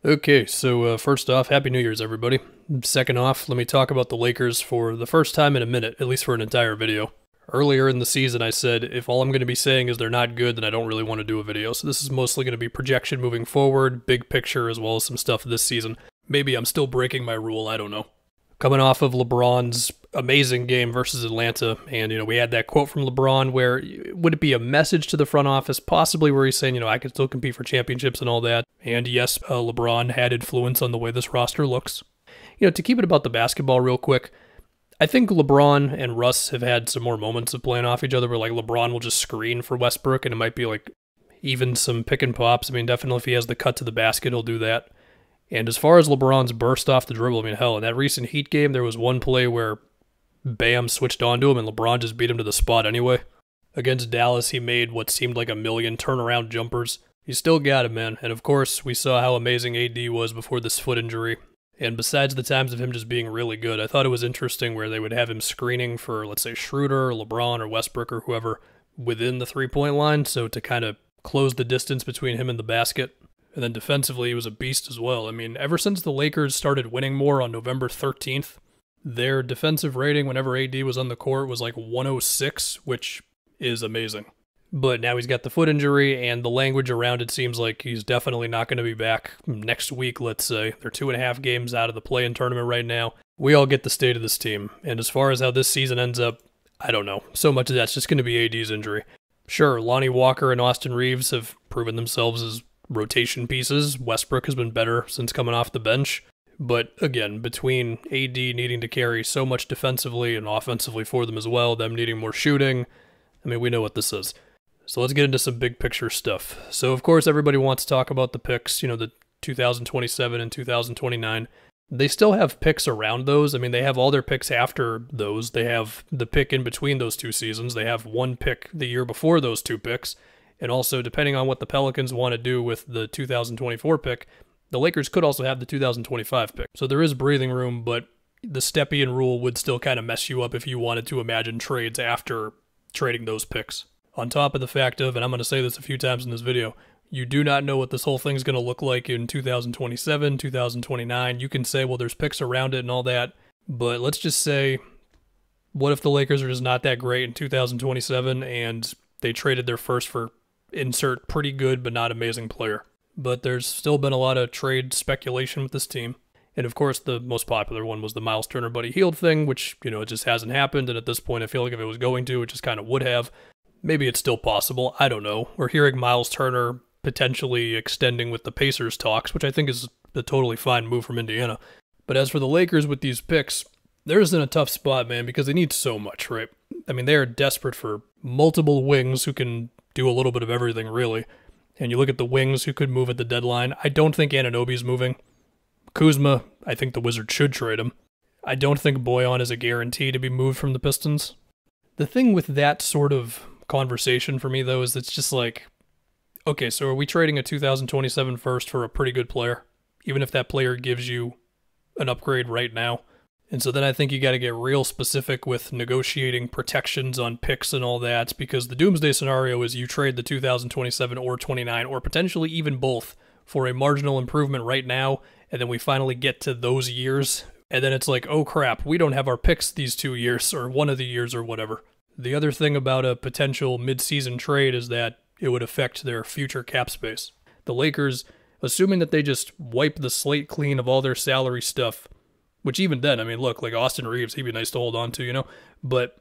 Okay, so first off, Happy New Year's, everybody. Second off, let me talk about the Lakers for the first time in a minute, at least for an entire video. Earlier in the season, I said if all I'm going to be saying is they're not good, then I don't really want to do a video. So this is mostly going to be projection moving forward, big picture, as well as some stuff this season. Maybe I'm still breaking my rule, I don't know. Coming off of LeBron's amazing game versus Atlanta, and, we had that quote from LeBron where, would it be a message to the front office, possibly where he's saying, I can still compete for championships and all that. And yes, LeBron had influence on the way this roster looks. To keep it about the basketball real quick, I think LeBron and Russ have had some more moments of playing off each other where, LeBron will just screen for Westbrook, and it might be, even some pick and pops. Definitely if he has the cut to the basket, he'll do that. And as far as LeBron's burst off the dribble, hell, in that recent Heat game, there was one play where Bam switched onto him and LeBron just beat him to the spot anyway. Against Dallas, he made what seemed like a million turnaround jumpers. He still got it, man. And of course, we saw how amazing AD was before this foot injury. And besides the times of him just being really good, I thought it was interesting where they would have him screening for, let's say, Schroeder, or LeBron, or Westbrook, or whoever within the three-point line, so to kind of close the distance between him and the basket. And then defensively, he was a beast as well. Ever since the Lakers started winning more on November 13th, their defensive rating whenever AD was on the court was like 106, which is amazing. But now he's got the foot injury, and the language around it seems like he's definitely not going to be back next week, let's say. They're 2.5 games out of the play-in tournament right now. We all get the state of this team. And as far as how this season ends up, I don't know. So much of that's just going to be AD's injury. Sure, Lonnie Walker and Austin Reeves have proven themselves as rotation pieces. Westbrook has been better since coming off the bench. But again, between AD needing to carry so much defensively and offensively for them as well, them needing more shooting, we know what this is. So let's get into some big picture stuff. So of course everybody wants to talk about the picks, the 2027 and 2029. They still have picks around those. They have all their picks after those. They have the pick in between those two seasons. They have one pick the year before those two picks. And also, depending on what the Pelicans want to do with the 2024 pick, the Lakers could also have the 2025 pick. So there is breathing room, but the Stepien rule would still kind of mess you up if you wanted to imagine trades after trading those picks. On top of the fact of, and I'm going to say this a few times in this video, you do not know what this whole thing's going to look like in 2027, 2029. You can say, well, there's picks around it and all that, but let's just say, what if the Lakers are just not that great in 2027 and they traded their first for insert pretty good but not amazing player? But there's still been a lot of trade speculation with this team. And of course, the most popular one was the Miles Turner Buddy Hield thing, which, it just hasn't happened. And at this point, I feel like if it was going to, it just kind of would have. Maybe it's still possible. I don't know. We're hearing Miles Turner potentially extending with the Pacers talks, which I think is a totally fine move from Indiana. But as for the Lakers with these picks, they're just in a tough spot, man, because they need so much, right? They are desperate for multiple wings who can do a little bit of everything, really. And you look at the wings who could move at the deadline. I don't think Anunoby's moving. Kuzma, I think the Wizards should trade him. I don't think Bojan is a guarantee to be moved from the Pistons. The thing with that sort of conversation for me, though, is it's just like, okay, so are we trading a 2027 first for a pretty good player, even if that player gives you an upgrade right now? And so then I think you got to get real specific with negotiating protections on picks and all that, because the doomsday scenario is you trade the 2027 or 29, or potentially even both, for a marginal improvement right now, and then we finally get to those years, and then it's like, oh crap, we don't have our picks these 2 years, or one of the years, or whatever. The other thing about a potential mid-season trade is that it would affect their future cap space. The Lakers, assuming that they just wipe the slate clean of all their salary stuff, which even then, look, like Austin Reeves, he'd be nice to hold on to, but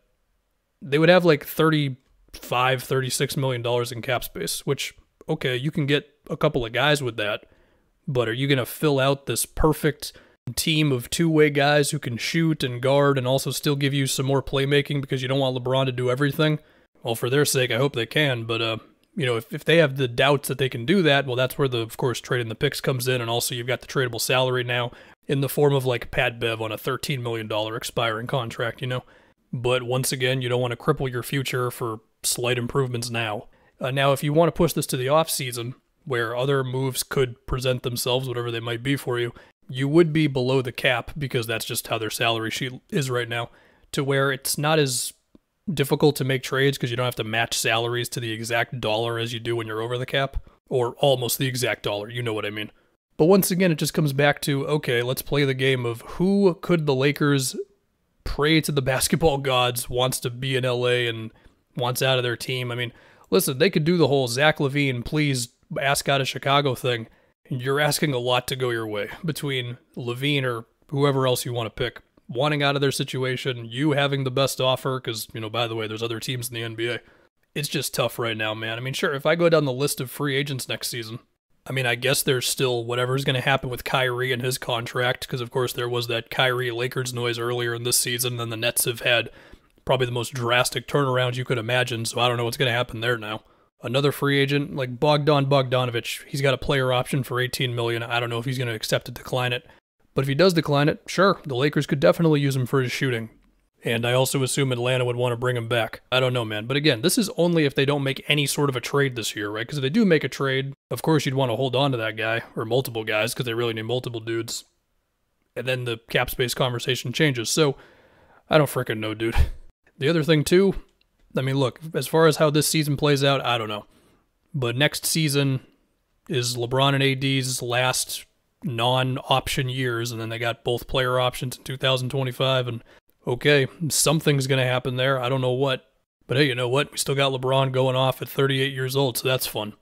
they would have like $35, $36 million in cap space, which, okay, you can get a couple of guys with that, but are you going to fill out this perfect team of two-way guys who can shoot and guard and also still give you some more playmaking because you don't want LeBron to do everything? Well, for their sake, I hope they can, but if they have the doubts that they can do that, well, that's where of course, trading the picks comes in, and also you've got the tradable salary now in the form of like Pat Bev on a $13 million expiring contract, But once again, you don't want to cripple your future for slight improvements now. Now, if you want to push this to the offseason, where other moves could present themselves, whatever they might be for you, you would be below the cap, because that's just how their salary sheet is right now, to where it's not as difficult to make trades because you don't have to match salaries to the exact dollar as you do when you're over the cap, or almost the exact dollar, you know what I mean. But once again, it just comes back to, okay, let's play the game of who could the Lakers pray to the basketball gods, wants to be in LA and wants out of their team. I mean, listen, they could do the whole Zach LaVine, please ask out of Chicago thing. You're asking a lot to go your way between LaVine or whoever else you want to pick, wanting out of their situation, you having the best offer, because, by the way, there's other teams in the NBA. It's just tough right now, man. I mean, sure, if I go down the list of free agents next season, I guess there's still whatever's going to happen with Kyrie and his contract, because, of course, there was that Kyrie Lakers noise earlier in this season, and then the Nets have had probably the most drastic turnaround you could imagine, so I don't know what's going to happen there now. Another free agent, like Bogdanovich, he's got a player option for $18 million. I don't know if he's going to accept it, decline it. But if he does decline it, sure, the Lakers could definitely use him for his shooting. And I also assume Atlanta would want to bring him back. I don't know, man. But again, this is only if they don't make any sort of a trade this year, right? Because if they do make a trade, of course you'd want to hold on to that guy, or multiple guys, because they really need multiple dudes. And then the cap space conversation changes. So, I don't frickin' know, dude. The other thing, too, look, as far as how this season plays out, I don't know. But next season is LeBron and AD's last non-option years, and then they got both player options in 2025, and okay, something's going to happen there. I don't know what. But hey, you know what? We still got LeBron going off at 38 years old, so that's fun.